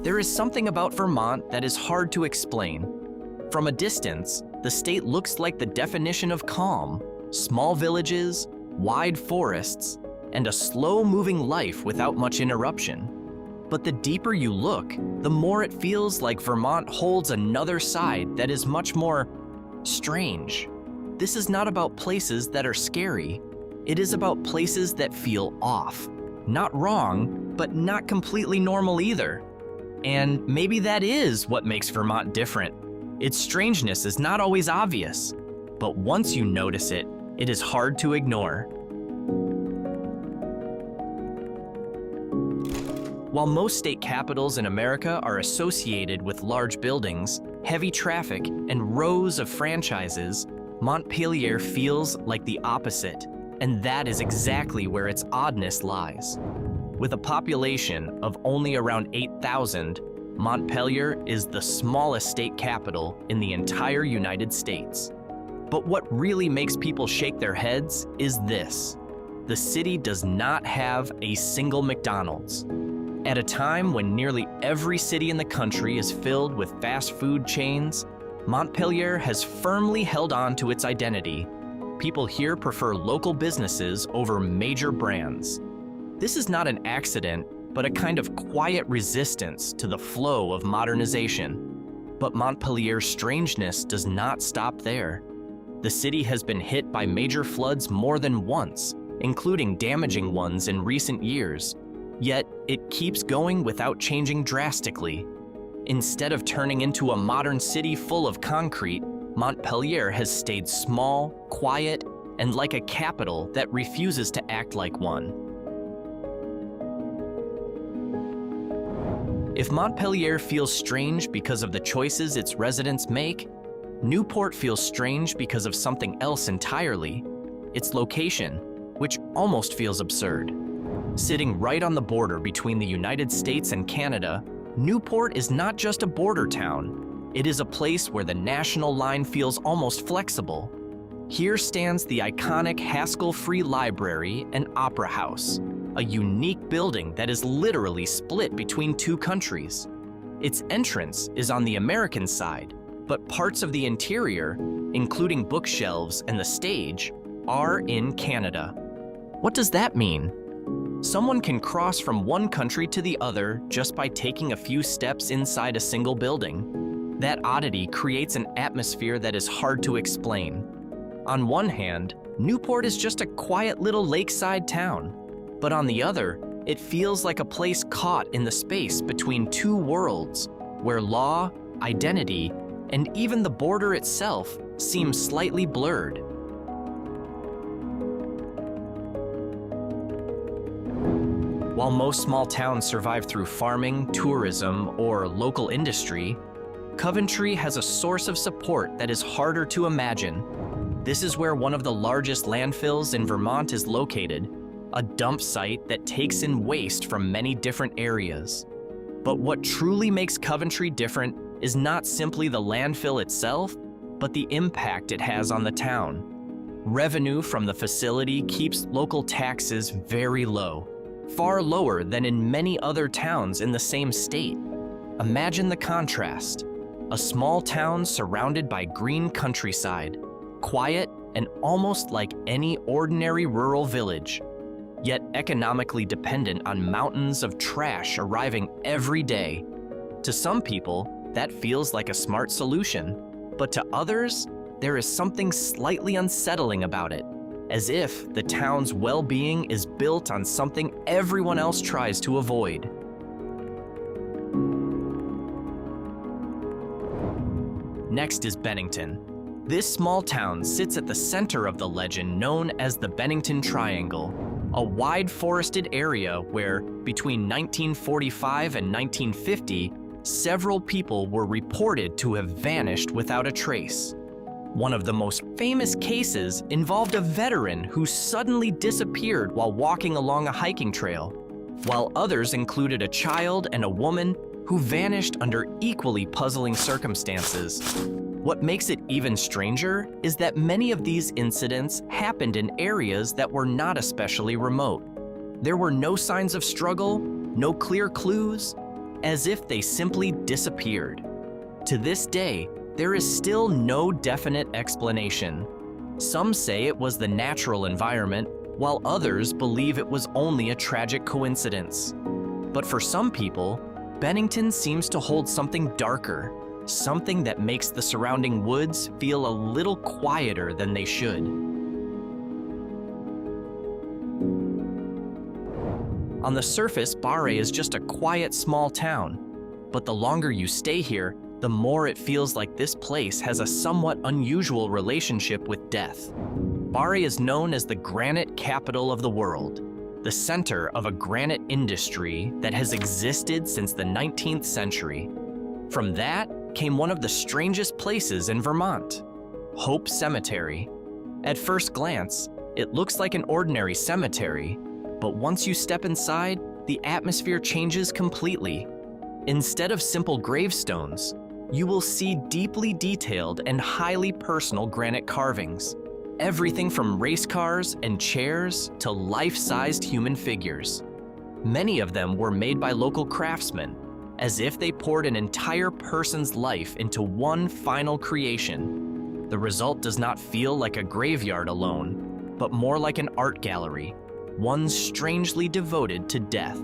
There is something about Vermont that is hard to explain. From a distance, the state looks like the definition of calm: small villages, wide forests, and a slow-moving life without much interruption. But the deeper you look, the more it feels like Vermont holds another side that is much more strange. This is not about places that are scary. It is about places that feel off. Not wrong, but not completely normal either. And maybe that is what makes Vermont different. Its strangeness is not always obvious, but once you notice it, it is hard to ignore. While most state capitals in America are associated with large buildings, heavy traffic, and rows of franchises, Montpelier feels like the opposite, and that is exactly where its oddness lies. With a population of only around 8,000, Montpelier is the smallest state capital in the entire United States. But what really makes people shake their heads is this: the city does not have a single McDonald's. At a time when nearly every city in the country is filled with fast food chains, Montpelier has firmly held on to its identity. People here prefer local businesses over major brands. This is not an accident, but a kind of quiet resistance to the flow of modernization. But Montpelier's strangeness does not stop there. The city has been hit by major floods more than once, including damaging ones in recent years. Yet, it keeps going without changing drastically. Instead of turning into a modern city full of concrete, Montpelier has stayed small, quiet, and like a capital that refuses to act like one. If Montpelier feels strange because of the choices its residents make, Newport feels strange because of something else entirely: its location, which almost feels absurd. Sitting right on the border between the United States and Canada, Newport is not just a border town. It is a place where the national line feels almost flexible. Here stands the iconic Haskell Free Library and Opera House, a unique building that is literally split between two countries. Its entrance is on the American side, but parts of the interior, including bookshelves and the stage, are in Canada. What does that mean? Someone can cross from one country to the other just by taking a few steps inside a single building. That oddity creates an atmosphere that is hard to explain. On one hand, Newport is just a quiet little lakeside town, but on the other, it feels like a place caught in the space between two worlds, where law, identity, and even the border itself seem slightly blurred. While most small towns survive through farming, tourism, or local industry, Coventry has a source of support that is harder to imagine. This is where one of the largest landfills in Vermont is located, a dump site that takes in waste from many different areas. But what truly makes Coventry different is not simply the landfill itself, but the impact it has on the town. Revenue from the facility keeps local taxes very low, far lower than in many other towns in the same state. Imagine the contrast: a small town surrounded by green countryside, quiet and almost like any ordinary rural village, yet economically dependent on mountains of trash arriving every day. To some people, that feels like a smart solution, but to others, there is something slightly unsettling about it, as if the town's well-being is built on something everyone else tries to avoid. Next is Bennington. This small town sits at the center of the legend known as the Bennington Triangle, a wide forested area where, between 1945 and 1950, several people were reported to have vanished without a trace. One of the most famous cases involved a veteran who suddenly disappeared while walking along a hiking trail, while others included a child and a woman who vanished under equally puzzling circumstances. What makes it even stranger is that many of these incidents happened in areas that were not especially remote. There were no signs of struggle, no clear clues, as if they simply disappeared. To this day, there is still no definite explanation. Some say it was the natural environment, while others believe it was only a tragic coincidence. But for some people, Bennington seems to hold something darker, something that makes the surrounding woods feel a little quieter than they should. On the surface, Barre is just a quiet small town, but the longer you stay here, the more it feels like this place has a somewhat unusual relationship with death. Barre is known as the granite capital of the world, the center of a granite industry that has existed since the 19th century. From that came one of the strangest places in Vermont, Hope Cemetery. At first glance, it looks like an ordinary cemetery, but once you step inside, the atmosphere changes completely. Instead of simple gravestones, you will see deeply detailed and highly personal granite carvings. Everything from race cars and chairs to life-sized human figures. Many of them were made by local craftsmen, as if they poured an entire person's life into one final creation. The result does not feel like a graveyard alone, but more like an art gallery, one strangely devoted to death.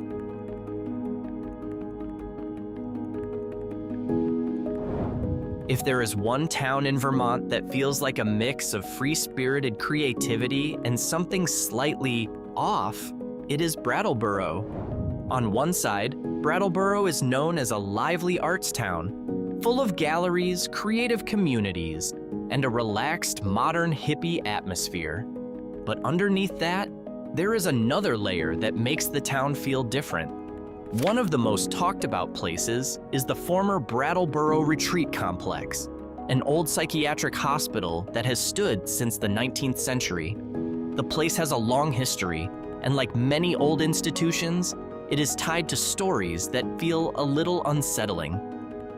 If there is one town in Vermont that feels like a mix of free-spirited creativity and something slightly off, it is Brattleboro. On one side, Brattleboro is known as a lively arts town, full of galleries, creative communities, and a relaxed, modern hippie atmosphere. But underneath that, there is another layer that makes the town feel different. One of the most talked about places is the former Brattleboro Retreat Complex, an old psychiatric hospital that has stood since the 19th century. The place has a long history, and like many old institutions, it is tied to stories that feel a little unsettling.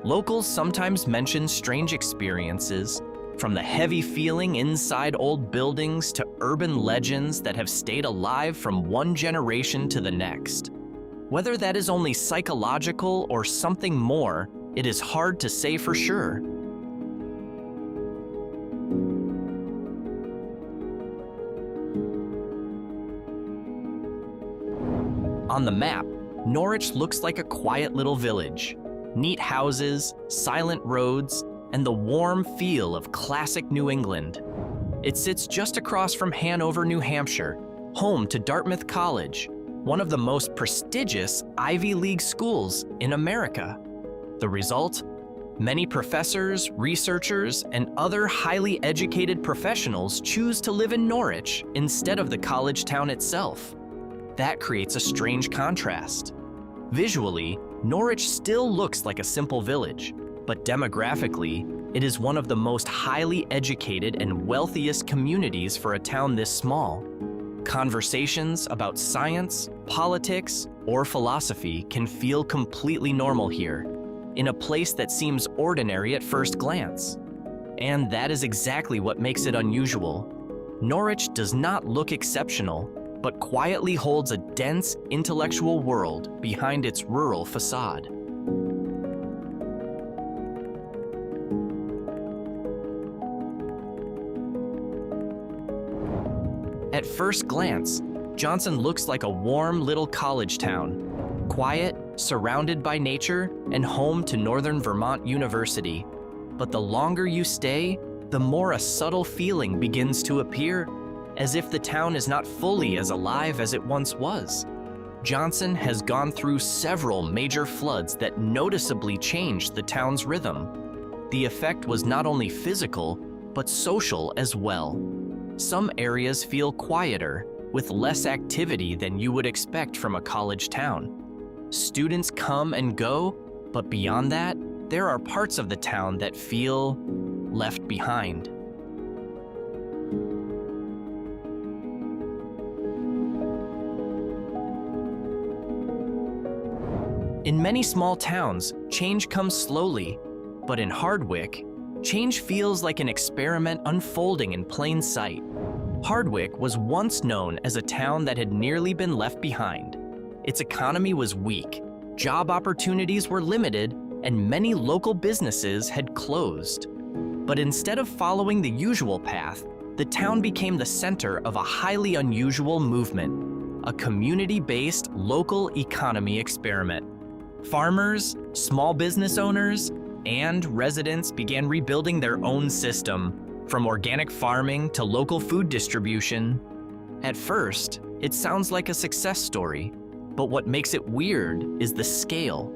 Locals sometimes mention strange experiences, from the heavy feeling inside old buildings to urban legends that have stayed alive from one generation to the next. Whether that is only psychological or something more, it is hard to say for sure. On the map, Norwich looks like a quiet little village. Neat houses, silent roads, and the warm feel of classic New England. It sits just across from Hanover, New Hampshire, home to Dartmouth College, one of the most prestigious Ivy League schools in America. The result? Many professors, researchers, and other highly educated professionals choose to live in Norwich instead of the college town itself. That creates a strange contrast. Visually, Norwich still looks like a simple village, but demographically, it is one of the most highly educated and wealthiest communities for a town this small. Conversations about science, politics, or philosophy can feel completely normal here, in a place that seems ordinary at first glance. And that is exactly what makes it unusual. Norwich does not look exceptional, but quietly holds a dense intellectual world behind its rural facade. At first glance, Johnson looks like a warm little college town, quiet, surrounded by nature, and home to Northern Vermont University. But the longer you stay, the more a subtle feeling begins to appear, as if the town is not fully as alive as it once was. Johnson has gone through several major floods that noticeably changed the town's rhythm. The effect was not only physical, but social as well. Some areas feel quieter, with less activity than you would expect from a college town. Students come and go, but beyond that, there are parts of the town that feel left behind. In many small towns, change comes slowly, but in Hardwick, change feels like an experiment unfolding in plain sight. Hardwick was once known as a town that had nearly been left behind. Its economy was weak, job opportunities were limited, and many local businesses had closed. But instead of following the usual path, the town became the center of a highly unusual movement, a community-based local economy experiment. Farmers, small business owners, and residents began rebuilding their own system, from organic farming to local food distribution. At first, it sounds like a success story, but what makes it weird is the scale.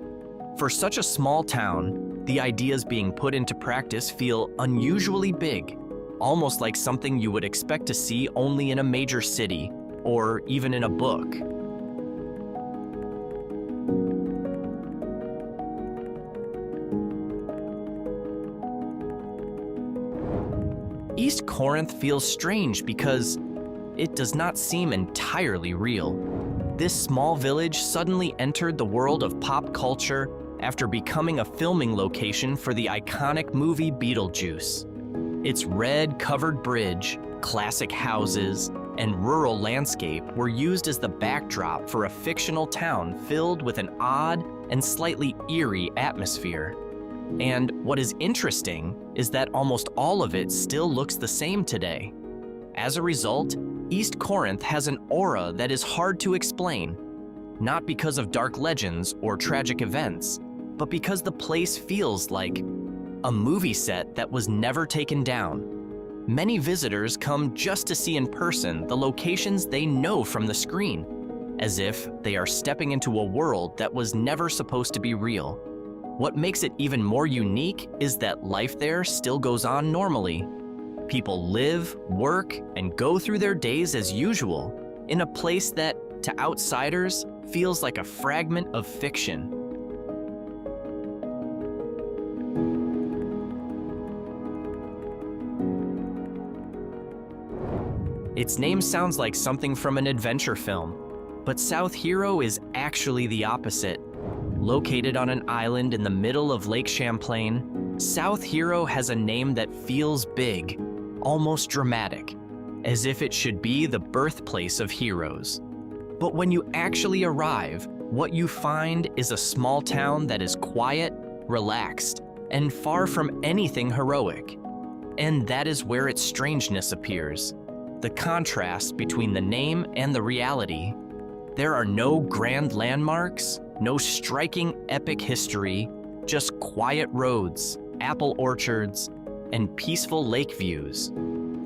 For such a small town, the ideas being put into practice feel unusually big, almost like something you would expect to see only in a major city, or even in a book. East Corinth feels strange because it does not seem entirely real. This small village suddenly entered the world of pop culture after becoming a filming location for the iconic movie Beetlejuice. Its red covered bridge, classic houses, and rural landscape were used as the backdrop for a fictional town filled with an odd and slightly eerie atmosphere. And what is interesting is that almost all of it still looks the same today. As a result, East Corinth has an aura that is hard to explain, not because of dark legends or tragic events, but because the place feels like a movie set that was never taken down. Many visitors come just to see in person the locations they know from the screen, as if they are stepping into a world that was never supposed to be real. What makes it even more unique is that life there still goes on normally. People live, work, and go through their days as usual, in a place that, to outsiders, feels like a fragment of fiction. Its name sounds like something from an adventure film, but South Hero is actually the opposite. Located on an island in the middle of Lake Champlain, South Hero has a name that feels big, almost dramatic, as if it should be the birthplace of heroes. But when you actually arrive, what you find is a small town that is quiet, relaxed, and far from anything heroic. And that is where its strangeness appears, the contrast between the name and the reality. There are no grand landmarks, no striking epic history, just quiet roads, apple orchards, and peaceful lake views.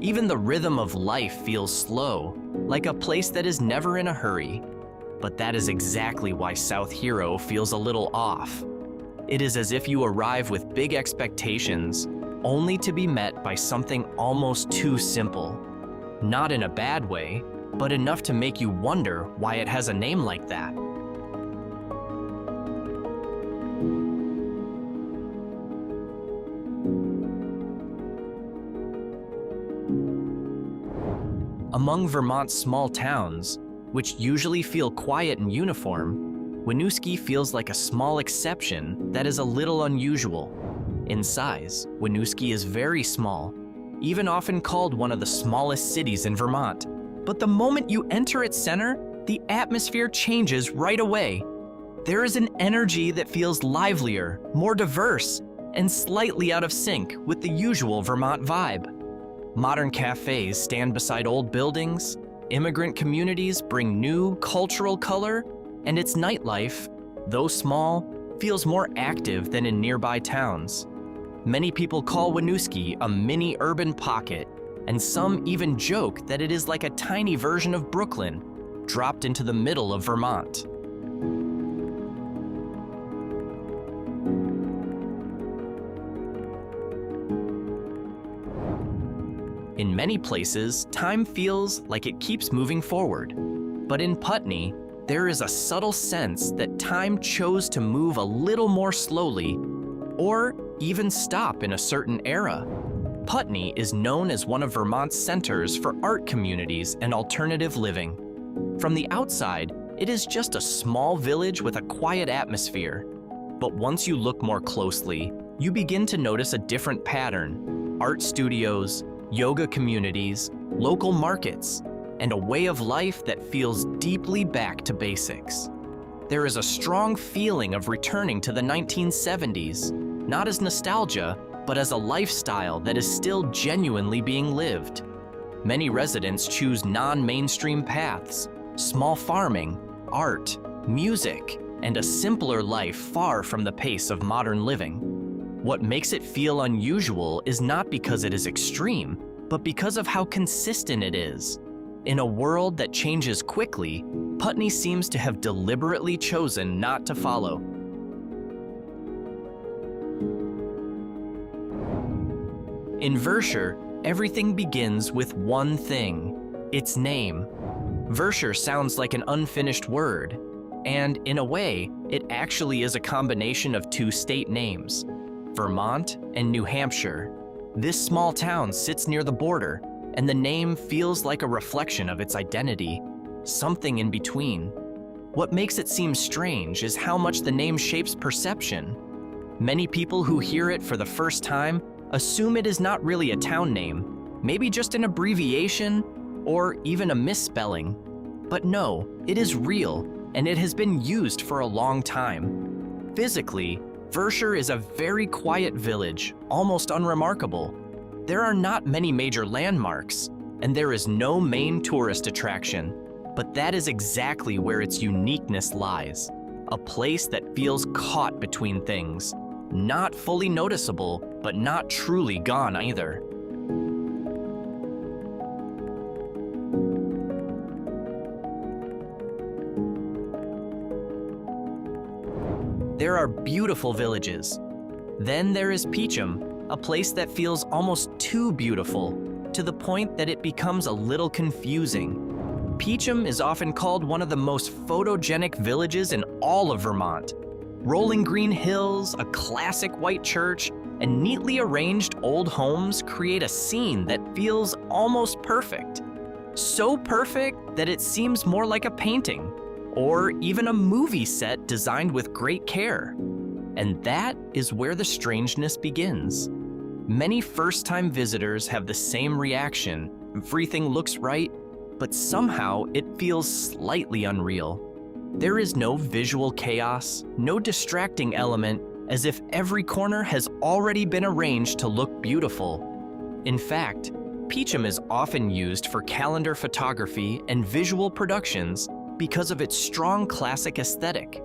Even the rhythm of life feels slow, like a place that is never in a hurry. But that is exactly why South Hero feels a little off. It is as if you arrive with big expectations, only to be met by something almost too simple. Not in a bad way, but enough to make you wonder why it has a name like that. Among Vermont's small towns, which usually feel quiet and uniform, Winooski feels like a small exception that is a little unusual. In size, Winooski is very small, even often called one of the smallest cities in Vermont. But the moment you enter its center, the atmosphere changes right away. There is an energy that feels livelier, more diverse, and slightly out of sync with the usual Vermont vibe. Modern cafes stand beside old buildings, immigrant communities bring new cultural color, and its nightlife, though small, feels more active than in nearby towns. Many people call Winooski a mini urban pocket, and some even joke that it is like a tiny version of Brooklyn, dropped into the middle of Vermont. In many places, time feels like it keeps moving forward. But in Putney, there is a subtle sense that time chose to move a little more slowly, or even stop in a certain era. Putney is known as one of Vermont's centers for art communities and alternative living. From the outside, it is just a small village with a quiet atmosphere. But once you look more closely, you begin to notice a different pattern: art studios, yoga communities, local markets, and a way of life that feels deeply back to basics. There is a strong feeling of returning to the 1970s, not as nostalgia, but as a lifestyle that is still genuinely being lived. Many residents choose non-mainstream paths, small farming, art, music, and a simpler life far from the pace of modern living. What makes it feel unusual is not because it is extreme, but because of how consistent it is. In a world that changes quickly, Putney seems to have deliberately chosen not to follow. In Vershire, everything begins with one thing: its name. Vershire sounds like an unfinished word, and in a way, it actually is a combination of two state names, Vermont and New Hampshire. This small town sits near the border, and the name feels like a reflection of its identity, something in between. What makes it seem strange is how much the name shapes perception. Many people who hear it for the first time assume it is not really a town name, maybe just an abbreviation or even a misspelling. But no, it is real, and it has been used for a long time. Physically, Vershire is a very quiet village, almost unremarkable. There are not many major landmarks, and there is no main tourist attraction, but that is exactly where its uniqueness lies. A place that feels caught between things, not fully noticeable, but not truly gone either. There are beautiful villages. Then there is Peacham, a place that feels almost too beautiful, to the point that it becomes a little confusing. Peacham is often called one of the most photogenic villages in all of Vermont. Rolling green hills, a classic white church, and neatly arranged old homes create a scene that feels almost perfect. So perfect that it seems more like a painting, or even a movie set designed with great care. And that is where the strangeness begins. Many first-time visitors have the same reaction. Everything looks right, but somehow it feels slightly unreal. There is no visual chaos, no distracting element, as if every corner has already been arranged to look beautiful. In fact, Peacham is often used for calendar photography and visual productions because of its strong classic aesthetic.